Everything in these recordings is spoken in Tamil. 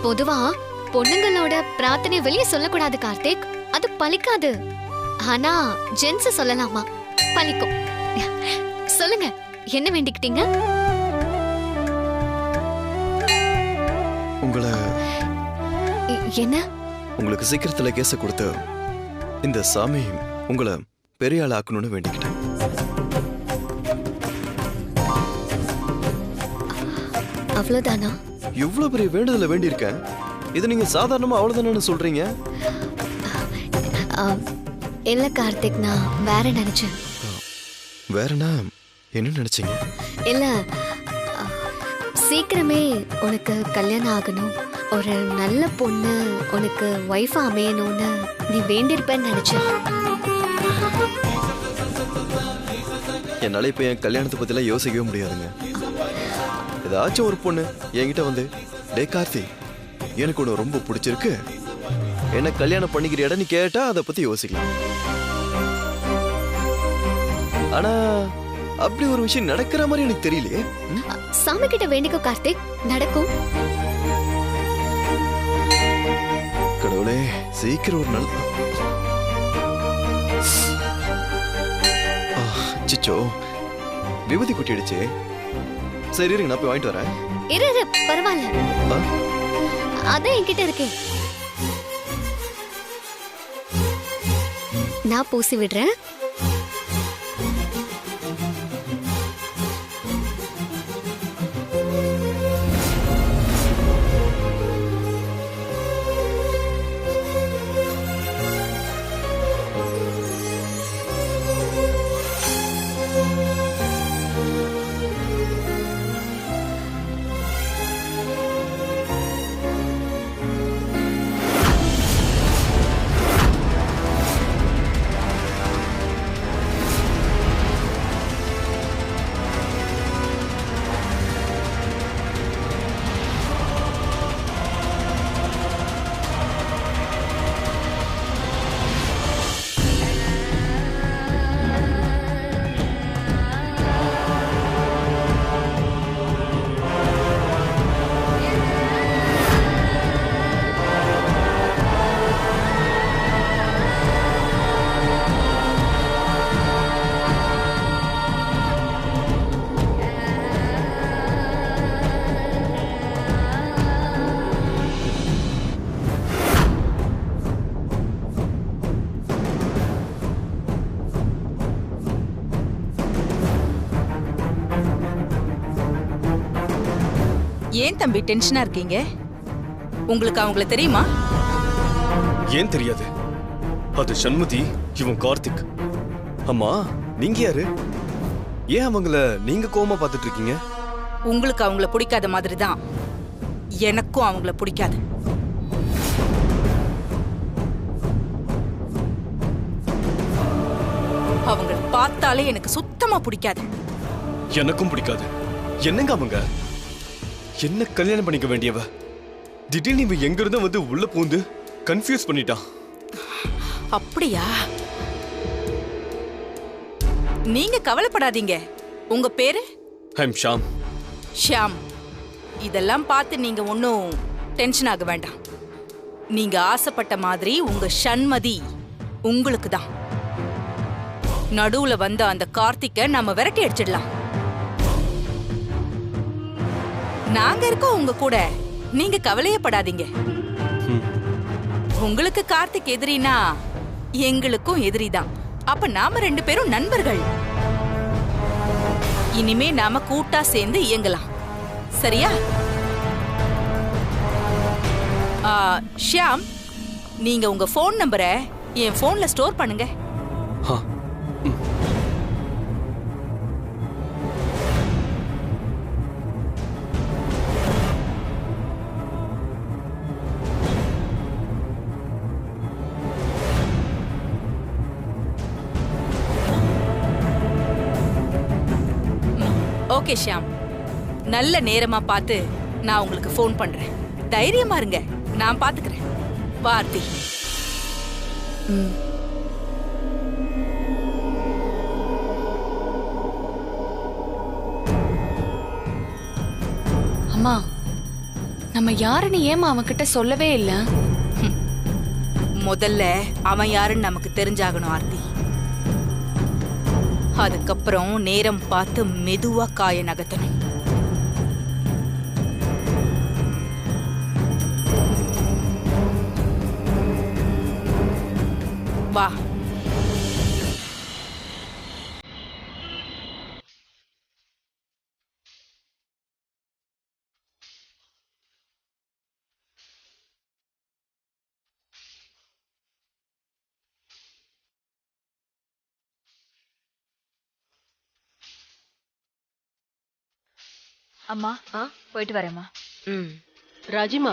பொதுவா பொண்ணுங்களோட பிரார்த்தனை வெளியே சொல்லக்கூடாது கார்த்திக், அது பலிக்காது. ஆனா ஜென்ஸ் சொல்லலாமா, பலிக்கும். சொல்லுங்க, என்ன வேண்டிக்கிட்டீங்க? உங்களை என்ன? உங்களுக்கு சீக்கிரத்துல கேச கொடுத்து இந்த சாமி உங்களை பெரிய ஆள் ஆக்கணும்னு வேண்டிக்கிட்டேன். அவ்வளவுதானா? இவ்வளவு பெரிய வேண்டுதல வேண்டியிருக்கேன். இது நீங்க சாதாரணமா அவ்வளவுதானு சொல்றீங்க? இல்ல கார்த்திக், நான் வேற நினைச்சேன். வேறனா என்ன நினைச்சீங்க? இல்ல, சீக்கிரமே உனக்கு கல்யாணம் ஆகணும், ஒரு நல்ல பொண்ணு உனக்கு வைஃபா அமையணும்னு நீ வேண்டியிருப்பேன்னு நினைச்சேன். என்னால இப்ப என் கல்யாணத்தை பத்திலாம் யோசிக்கவே முடியாதுங்க. ஏதாச்சும் ஒரு பொண்ணு என்கிட்ட வந்து, டே கார்த்தி, எனக்கு ஒன்று ரொம்ப பிடிச்சிருக்கு, என்ன கல்யாணம் பண்ணிக்கிறியாடன்னு கேட்டா அதை பத்தி யோசிக்கலாம். ஆனா அப்படி ஒரு விஷயம் நடக்கிற மாதிரி எனக்கு தெரியலையே. சாமி கிட்ட வேண்டிக்கோ கார்த்திக், நடக்கும். கடவுளே, சீக்கிரம் ஒரு நாள். சிச்சோ, விபதி குட்டிடுச்சு. சரி இருங்க, நான் போய் வாங்கிட்டு வரேன். இரு, பரவாயில்ல, அதான் என்கிட்ட இருக்கேன். நான் பூசி விடுறேன். ஏன் தம்பி டென்ஷனா இருக்கீங்க? உங்களுக்கு அவங்கள தெரியுமா? ஏன் தெரியாது? அது சண்முதி, இவன் கார்த்திக். அம்மா, நீங்க யாரு? ஏன் அவங்கள நீங்க கோவமா பார்த்துட்டு இருக்கீங்க? உங்களுக்கு அவங்கள பிடிக்காத மாதிரி தான் எனக்கும் அவங்கள பிடிக்காது. அவங்கள பார்த்தாலே எனக்கு சுத்தமா பிடிக்காது. எனக்கும் பிடிக்காது. என்னங்க அவங்க? என்ன கல்யாணம் பண்ணிக்க வேண்டியவ திடீர்னு இவ எங்க இருந்தும் வந்து உள்ள பூந்து கன்ஃபியூஸ் பண்ணிட்டான். அப்படியா? நீங்க கவலைப்படாதீங்க. உங்க பேரு? ஐம் ஷாம். ஷாம். இதெல்லாம் பார்த்து நீங்க ஒன்னும் டென்ஷன் ஆக வேண்டாம். நீங்க ஆசைப்பட்ட மாதிரி உங்க சண்மதி உங்களுக்கு தான். நடுவுல வந்த அந்த கார்த்திக்க நம்ம விரட்டி அடிச்சிடலாம். நாங்க இருக்கோம் உங்க கூட, நீங்க கவலையப்படாதீங்க. உங்களுக்கு கார்த்திக் எதிரினா எங்களுக்கும் எதிரிதான். அப்ப நாம 2 பேரும் நண்பர்கள். இனிமே நாம கூட்டா சேர்ந்து இயங்கலாம். சரியா? ஷியாம், நீங்க உங்க போன் நம்பரை என் போன்ல ஸ்டோர் பண்ணுங்க. ஓகே ஷியாம், நல்ல நேரமா பார்த்து நான் உங்களுக்கு ஃபோன் பண்றேன். தைரியமா இருங்க, நான் பாத்துக்கிறேன். பார்த்தி. அம்மா, நம்ம யாருன்னு ஏமா அவன்கிட்ட சொல்லவே இல்ல? முதல்ல அவன் யாருன்னு நமக்கு தெரிஞ்சாகணும் ஆர்த்தி. அதுக்கப்புறம் நேரம் பார்த்து மெதுவா காய நகர்த்தணும். வா. அம்மா போயிட்டு வரேம்மா. ராஜிமா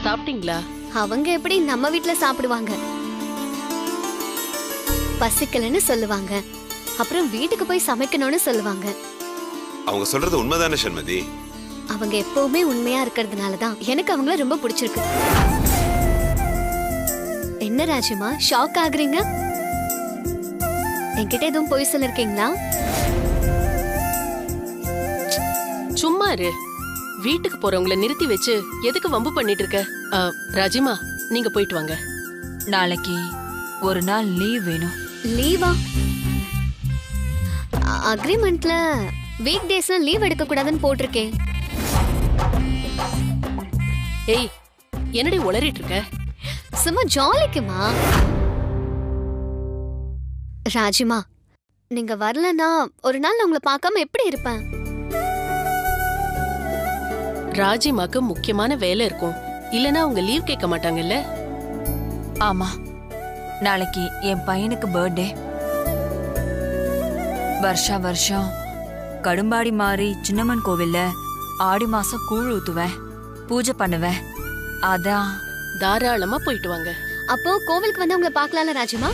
சாப்பிட்டீங்களா? அவங்க எப்படி நம்ம வீட்ல சாப்பிடுவாங்க? பசிக்கலன்னு சொல்லுவாங்க, அப்புறம் வீட்டுக்கு போய் சமைக்கணும்னு சொல்லுவாங்க. அவங்க சொல்றது உண்மைதானே சண்மதி? அவங்க எப்பவுமே உண்மையா இருக்கிறதுனாலதான் எனக்கு அவங்கள ரொம்ப பிடிச்சிருக்கு. என்ன ராஜிமா ஷாக் ஆகுறீங்க? என்கிட்ட எதுவும் பொய் சொல்லிருக்கீங்களா? சும்மா இரு. வீட்டுக்கு போறவங்கள நிறுத்தி வச்சு எதுக்கு வம்பு பண்ணிட்டு இருக்க? ராஜிமா நீங்க போயிட்டு வாங்க. நாளைக்கு ஒரு நாள் லீவ் வேணும். லீவா? அக்ரிமெண்ட்ல வீக் டேஸ்ல லீவ் எடுக்க கூடாதுன்னு போட்டிருக்கேன். ஏய் என்னடி உளறிட்டு இருக்க? சும்மா ஜாலிக்குமா. ராஜிமா நீங்க வரலன்னா ஒரு நாள் நான் உங்களை பார்க்காம எப்படி இருப்பேன்? ராஜிமாக்கு முக்கியமான வேலை இருக்கும், இல்லனா அவங்க லீவ் கேட்க மாட்டாங்கல்ல. ஆமா, நாளைக்கு என் பையனுக்கு பர்த்டே. வருஷம் கடும்பாடி மாறி சின்னம்மன் கோவில்ல ஆடி மாசம் கூழ் ஊத்துவேன், பூஜை பண்ணுவேன். அதான். தாராளமா போயிட்டு வாங்க. அப்போ கோவிலுக்கு வந்து உங்களை பார்க்கலாம்ல ராஜிமா?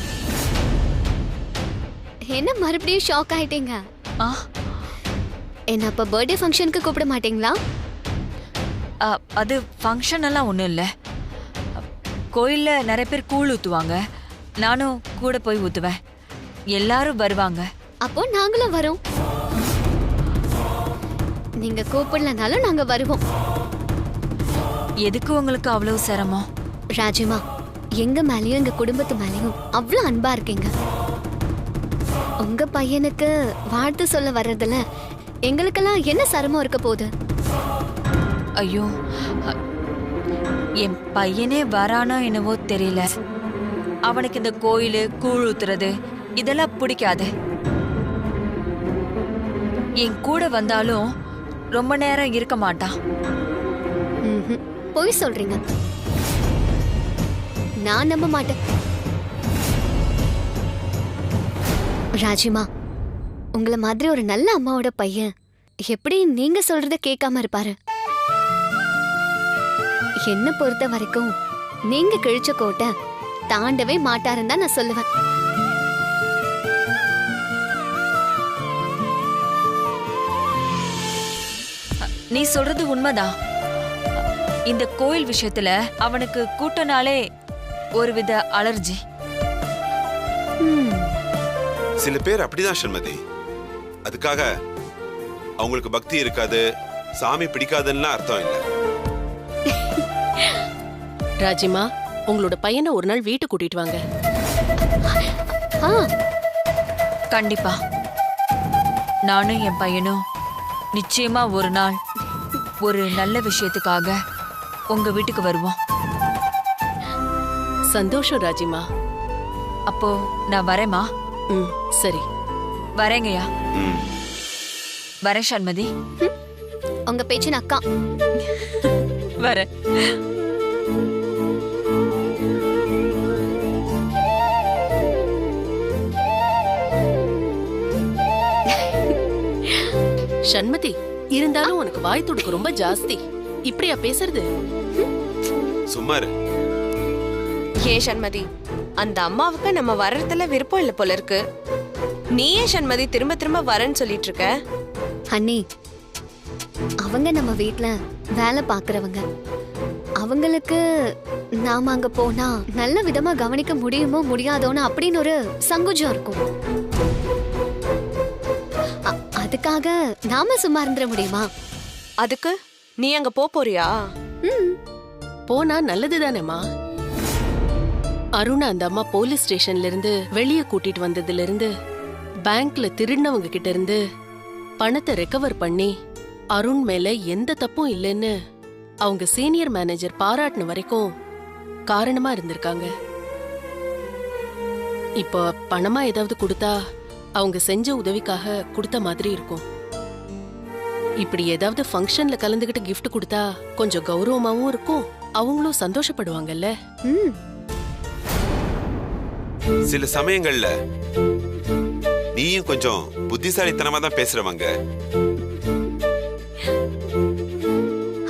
என்ன மறுபடியும் ஷாக் ஆயிட்டீங்க? என்ன அப்ப பர்த்டே ஃபங்க்ஷனுக்கு கூப்பிட மாட்டீங்களா? அது ஃபங்க்ஷன் எல்லாம் ஒன்றும் இல்லை. கோயிலில் நிறைய பேர் கூழ் ஊற்றுவாங்க, நானும் கூட போய் ஊற்றுவேன். எல்லாரும் வருவாங்க. அப்போ நாங்களும் வரோம். நீங்க கூப்பிடலனாலும் நாங்க வருவோம். எதுக்கு உங்களுக்கு அவ்வளவு சிரமம்? ராஜிமா எங்க மேலயும் எங்க குடும்பத்து மேலயும் அவ்வளவு அன்பா இருக்கீங்க. உங்க பையனுக்கு வாழ்த்து சொல்ல வர்றதுல எங்களுக்கெல்லாம் என்ன சிரமம் இருக்க போகுது? ஐயோ, என் பையனே வரானோ என்னவோ தெரியல. அவனுக்கு இந்த கோயிலு கூழ் ஊத்துறது இதெல்லாம் பிடிக்காது. என் கூட வந்தாலும் ரொம்ப நேரம் இருக்க மாட்டான். பொய் சொல்றீங்க. நான் நம்ப மாட்டேன். ராஜிமா உங்களை மாதிரி ஒரு நல்ல அம்மாவோட பையன் எப்படி நீங்க சொல்றத கேட்காம இருப்பாரு? என்ன பொறுத்த வரைக்கும் நீங்க கிழிச்ச கோட்டை தாண்டவே மாட்டாருன்னு தான் நான் சொல்லுவேன். நீ சொல்றது உண்மைதான். இந்த கோயில் விஷயத்துல அவனுக்கு கூட்டனாலே ஒருவித அலர்ஜி. சில பேர் அப்படிதான் சண்மதி. அதுக்காக அவங்களுக்கு பக்தி இருக்காது, சாமி பிடிக்காதுன்னா அர்த்தம் இல்லை. ராஜிமா உங்களோட பையனை ஒரு நாள் வீட்டுக்கு கூட்டிட்டு வாங்க. கண்டிப்பா நானும் என் பையனும் நிச்சயமா ஒரு நாள் ஒரு நல்ல விஷயத்துக்காக உங்க வீட்டுக்கு வருவோம். சந்தோஷம் ராஜிமா. அப்போ நான் வரேம்மா. சரி வரேங்கய்யா. வரேன் சண்மதி. உங்க பேச்சின் அக்கா. வரேன். சண்மதி இருந்தாலும் உனக்கு வாய் துடுக்கு ரொம்ப ஜாஸ்தி. இப்படியா பேசுறது? சும்மாரு. ஏ சண்மதி, அந்த அம்மாவுக்கு நம்ம வர்றதுல விருப்பம் இல்ல போல இருக்கு. நீயே சண்மதி திரும்ப திரும்ப வரேன்னு சொல்லிட்டு இருக்க. அண்ணி அவங்க நம்ம வீட்ல வேலை பாக்குறவங்க. அவங்களுக்கு நாம அங்க போனா நல்ல விதமா கவனிக்க முடியுமோ முடியாதோன்னு அப்படின்னு ஒரு சங்குஜம் இருக்கும். அதுக்காக நாம சும்மா இருந்துட முடியுமா? அதுக்கு நீ அங்க போறியா? போனா நல்லது தானேம்மா. அருண் அந்த அம்மா போலீஸ் ஸ்டேஷன்ல இருந்து வெளியே கூட்டிட்டு வந்ததுல இருந்து பேங்க்ல திருடினவங்க கிட்ட இருந்து பணத்தை ரெக்கவர் பண்ணி அருண் மேல எந்த தப்பும் இல்லைன்னு அவங்க சீனியர் மேனேஜர் பாராட்டின வரைக்கும் காரணமா இருந்திருக்காங்க. இப்போ பணமா ஏதாவது கொடுத்தா அவங்க செஞ்ச உதவிக்காக கொடுத்த மாதிரி இருக்கும். இப்படி ஏதாவது ஃபங்க்ஷன்ல கலந்துகிட்டு கிஃப்ட் கொடுத்தா கொஞ்சம் கௌரவமாவும் இருக்கும், அவங்களும் சந்தோஷப்படுவாங்கல்ல. சில சமயங்கள்ல நீயும் கொஞ்சம் புத்திசாலித்தனமா தான் பேசுறவங்க.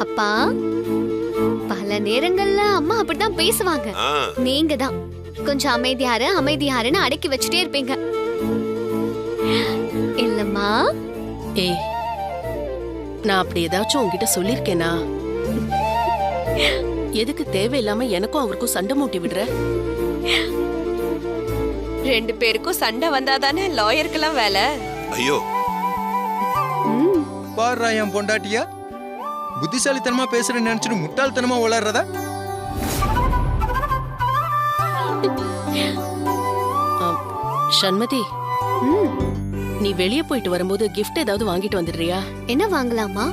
அப்பா, பல நேரங்கள்ல அம்மா அப்படிதான் பேசுவாங்க. நீங்க தான் கொஞ்சம் அமைதியாருன்னு அடக்கி வச்சுட்டே இருப்பீங்க இல்லம்மா? ஏய், நான் அப்படி ஏதாச்சும் உங்ககிட்ட சொல்லிருக்கேனா? எதுக்கு தேவையில்லாம எனக்கும் அவருக்கும் சண்டை மூட்டி விடுற? 2 பேருக்கும் சண்டை வந்தாதானே லாயருக்கெல்லாம் வேலை. ஐயோ, பாருடா என் பொண்டாட்டியா புத்திசாலித்தனமா பேசுறேன்னு நினைச்சிட்டு முட்டாள்தனமா வளர்றதா? சண்மதி, நீ வெளியே போயிட்டு வரும்போது கிஃப்ட் ஏதாவது வாங்கிட்டு வந்துடுறியா? என்ன வாங்கலாமா?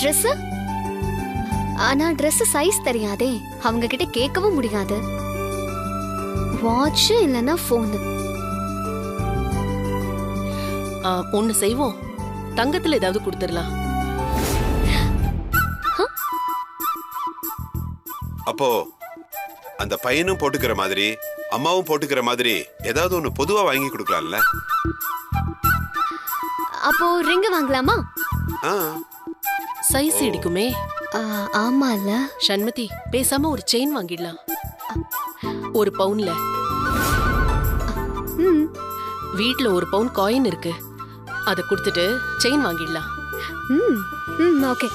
Dress? ஆனா Dress சைஸ் தெரியாதே, அவங்க கிட்ட கேட்கவும் முடியாது. வாட்ச் இல்லனா போன். ஒண்ணு செய்வோம், தங்கத்துல ஏதாவது கொடுத்துடலாம். அப்போ அந்த பையனும் போட்டுக்கிற மாதிரி அம்மாவும் போட்டுக்கிற மாதிரி ஏதாவது ஒண்ணு பொதுவா வாங்கி கொடுக்கலாம்ல? அப்போ ரிங் வாங்கலாமா? சைஸ் இடிக்குமே. ஆமா இல்ல சண்மதி, பேசாம ஒரு செயின் வாங்கிடலாம். 1 பவுன்ல. வீட்ல 1 பவுன் காயின் இருக்கு, அத கொடுத்துட்டு செயின் வாங்கிடலாம். ஓகே.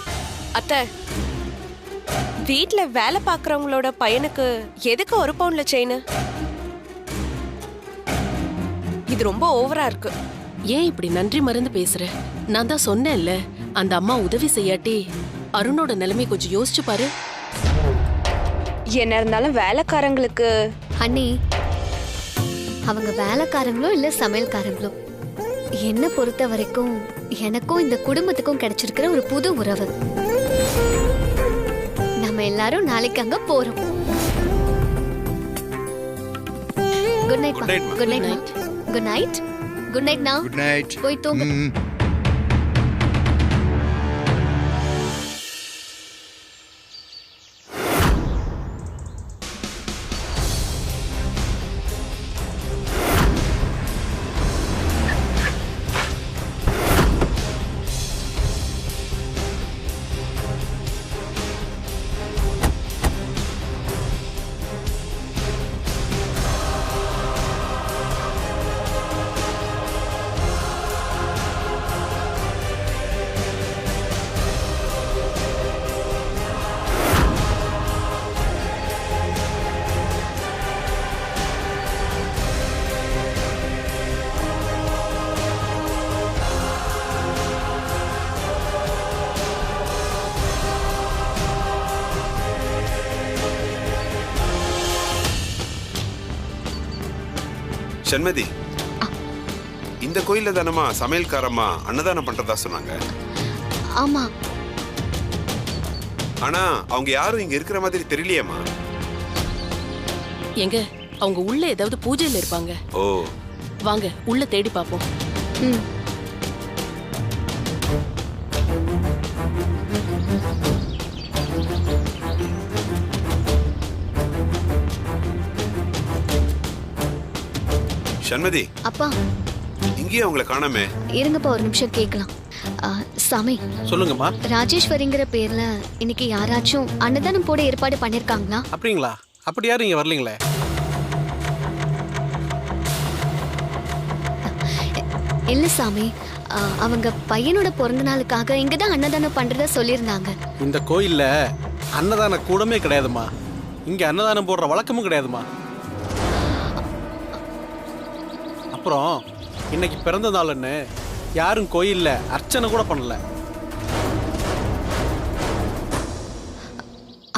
அத்தை, வீட்ல வேலை பாக்குறவங்களோட பையனுக்கு எதுக்கு 1 பவுன்ல செயின்? இது ரொம்ப ஓவரா இருக்கு. ஏன் இப்படி நன்றி மறந்து பேசுற? நான் தான் சொன்னேன்ல, அந்த அம்மா உதவி செய்யாட்டி அருணோட நிலைமை கொஞ்சம் யோசிச்சு பாரு. என்ன இருந்தாலும் வேலைக்காரங்களுக்கு. அண்ணி, அவங்க வேலைக்காரங்களோ இல்ல சமையல்காரங்களோ, என்ன பொறுத்த வரைக்கும் எனக்கும் இந்த குடும்பத்துக்கும் கிடைச்சிருக்கிற ஒரு புது உறவு. நம்ம எல்லாரும் நாளைக்கு அங்க போறோம். Good night. Good night. Good night. Good night. நான் குட் நைட். போய் தூங்கு. சண்மதி, இந்த கோயில்ல தானமா சமையல்காரம்மா அன்னதானம் பண்றதா சொன்னாங்க? ஆமா. ஆனா அவங்க யாரும் இங்க இருக்கிற மாதிரி தெரியலையேம்மா. எங்க அவங்க உள்ள ஏதாவது பூஜையில இருப்பாங்க. ஓ, வாங்க உள்ள தேடி பாப்போம். சண்மதி, அப்பா இங்கேயே அவங்களை காணாமே. இருங்கப்பா, ஒரு நிமிஷம் கேட்கலாம். சாமி, சொல்லுங்கம்மா. ராஜேஸ்வரிங்கிற பேர்ல இன்னைக்கு யாராச்சும் அன்னதானம் போட ஏற்பாடு பண்ணிருக்காங்களா? அப்படிங்களா? அப்படி யாரும் இங்க வரலீங்களே. இல்ல சாமி, அவங்க பையனோட பிறந்த நாளுக்காக இங்கதான் அன்னதானம் பண்றதா சொல்லியிருந்தாங்க. இந்த கோயில்ல அன்னதான கூடமே கிடையாதுமா. இங்க அன்னதானம் போடுற வழக்கமும் கிடையாதுமா. அப்புறம் இன்னைக்கு பிறந்த நாள்னு யாரும் கோயில்ல அர்ச்சனை கூட பண்ணல.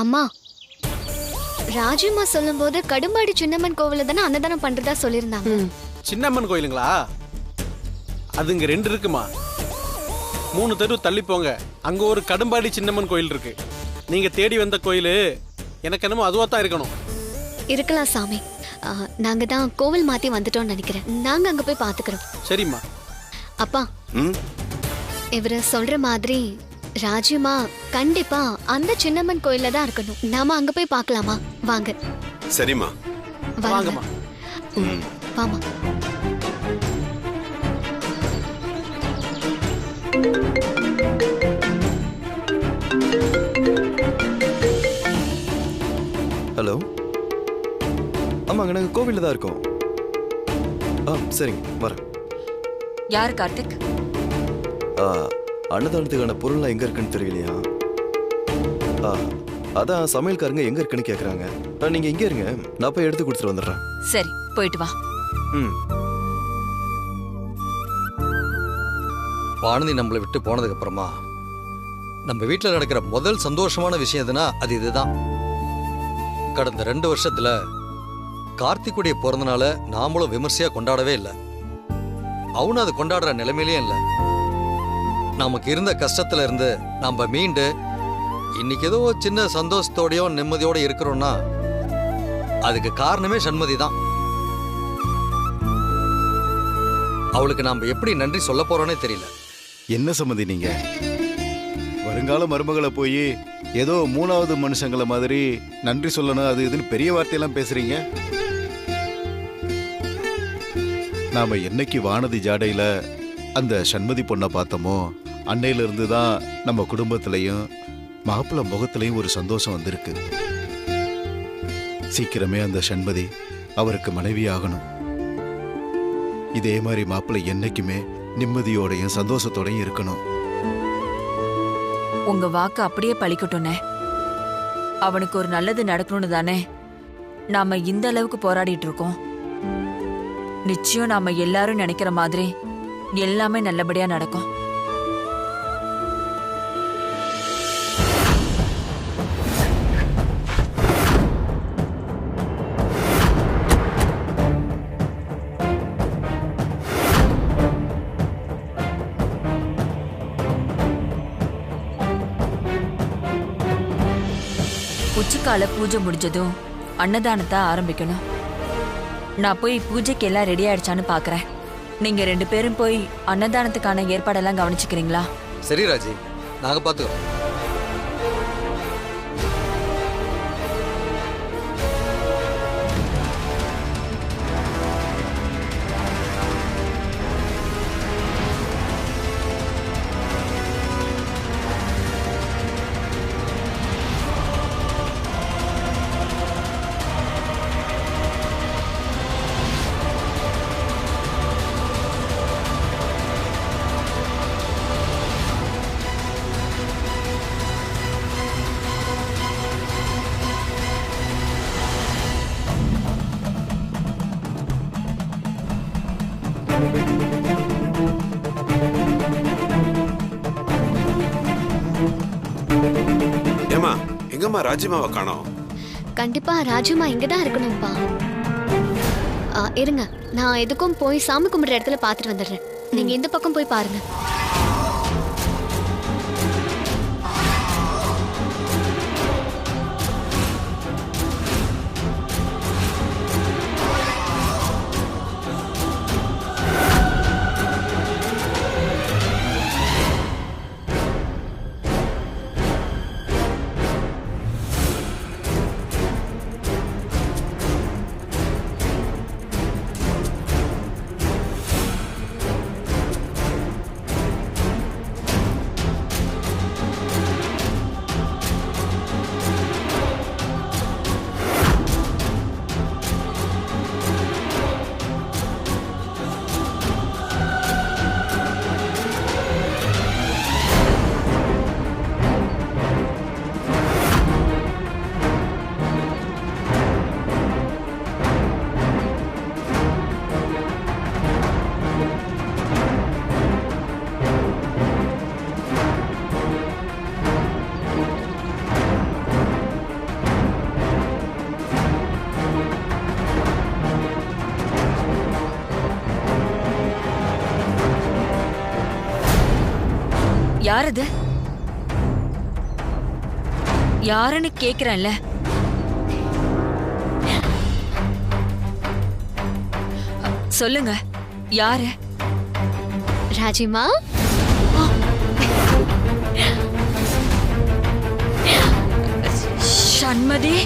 அம்மா, ராஜிமா சொல்லும்போது கடும்பாடி சின்னம்மன் கோவில தானே அன்னதானம் பண்றதா சொல்லியிருந்தாங்க. சின்னம்மன் கோயிலுங்களா? அது இங்க 2 இருக்குமா. 3 தெரு தள்ளி போங்க, அங்க ஒரு கடும்பாடி சின்னம்மன் கோயில் இருக்கு. நீங்க தேடி வந்த கோயில் எனக்கு என்னமோ அதுவா தான் இருக்கணும். இருக்கலாம் சாமி. நாங்க தான் கோவில் மாத்தி வந்துட்டோம்னு நினைக்கிறேன். நாங்க அங்க போய் பாத்துக்கிறோம். சரிம்மா. அப்பா, இவரு சொல்ற மாதிரி ராஜிமா கண்டிப்பா அந்த சின்னம்மன் கோயில்ல தான் இருக்கணும். நாம அங்க போய் பார்க்கலாமா? வாங்க. சரிம்மா. வாங்கம்மா. வாமா. ஹலோ. ஆமாங்க, நாங்கள் கோவிலில் தான் இருக்கோம். சரிங்க, வரேன். யார் கார்த்திக்? அன்னதானத்துக்கான பொருள்லாம் எங்கே இருக்குன்னு தெரியலையா? அதான் சமையல்காரங்க எங்கே இருக்குன்னு கேட்குறாங்க. நீங்கள் இங்கே இருங்க, நான் போய் எடுத்து கொடுத்துட்டு வந்துடுறேன். சரி, போயிட்டு வா. வானதி நம்மளை விட்டு போனதுக்கு அப்புறமா நம்ம வீட்டில் நடக்கிற முதல் சந்தோஷமான விஷயம் எதுனா அது இதுதான். கடந்த 2 வருஷத்துல கார்த்திக்குடைய பிறந்தனால நாமளும் விமர்சையா கொண்டாடவே இல்லை. அவனும் அது கொண்டாடுற நிலைமையிலே இல்லை. நமக்கு இருந்த கஷ்டத்துல இருந்து நம்ம மீண்டு இன்னைக்கு ஏதோ சின்ன சந்தோஷத்தோடயோ நிம்மதியோட இருக்கிறோம்னா அதுக்கு காரணமே சண்மதி தான். அவளுக்கு நாம எப்படி நன்றி சொல்ல போறோன்னே தெரியல. என்ன சம்மதி நீங்க வருங்கால மருமகளை போய் ஏதோ 3வது மனுஷங்களை மாதிரி நன்றி சொல்லணும் அது இதுன்னு பெரிய வார்த்தையெல்லாம் பேசுறீங்க. நாம என்னைக்கு வானதி ஜாடையில அந்த சண்மதி பொண்ணை பார்த்தோமோ அன்னையில இருந்து தான் நம்ம குடும்பத்திலையும் மாப்பிள்ளை முகத்திலையும் ஒரு சந்தோஷம் வந்திருக்கு. சீக்கிரமே அந்த சண்மதி அவருக்கு மனைவி ஆகணும். இதே மாதிரி மாப்பிள்ளை என்னைக்குமே நிம்மதியோடையும் சந்தோஷத்தோடையும் இருக்கணும். உங்க வாக்கு அப்படியே பழிக்கட்டும்னே. அவனுக்கு ஒரு நல்லது நடக்கணும்னு தானே நாம இந்த அளவுக்கு போராடிட்டு இருக்கோம். நிச்சயம் நாம எல்லாரும் நினைக்கிற மாதிரி எல்லாமே நல்லபடியா நடக்கும். உச்சிக்கால பூஜை முடிஞ்சதும் அன்னதானத்தை ஆரம்பிக்கணும். நான் போய் பூஜைக்கு எல்லாம் ரெடி ஆயிடுச்சான்னு பாக்குறேன். நீங்க 2 பேரும் போய் அன்னதானத்துக்கான ஏற்பாடெல்லாம் கவனிச்சுக்கிறீங்களா? சரி ராஜி, நாங்க பாத்துக்கிறோம். ஏமா எங்கம்மா ராஜிமாவை காணோம்? கண்டிப்பா ராஜிமா இங்கதான் இருக்கணும்பா. இருங்க, நான் எதுக்கும் போய் சாமி கும்பிடுற இடத்துல பாத்துட்டு வந்துடுறேன். நீங்க இந்த பக்கம் போய் பாருங்க. யார் அது? யாருன்னு கேக்குறேன்ல. சொல்லுங்க, யாரு? ராஜிமா, சண்மதி.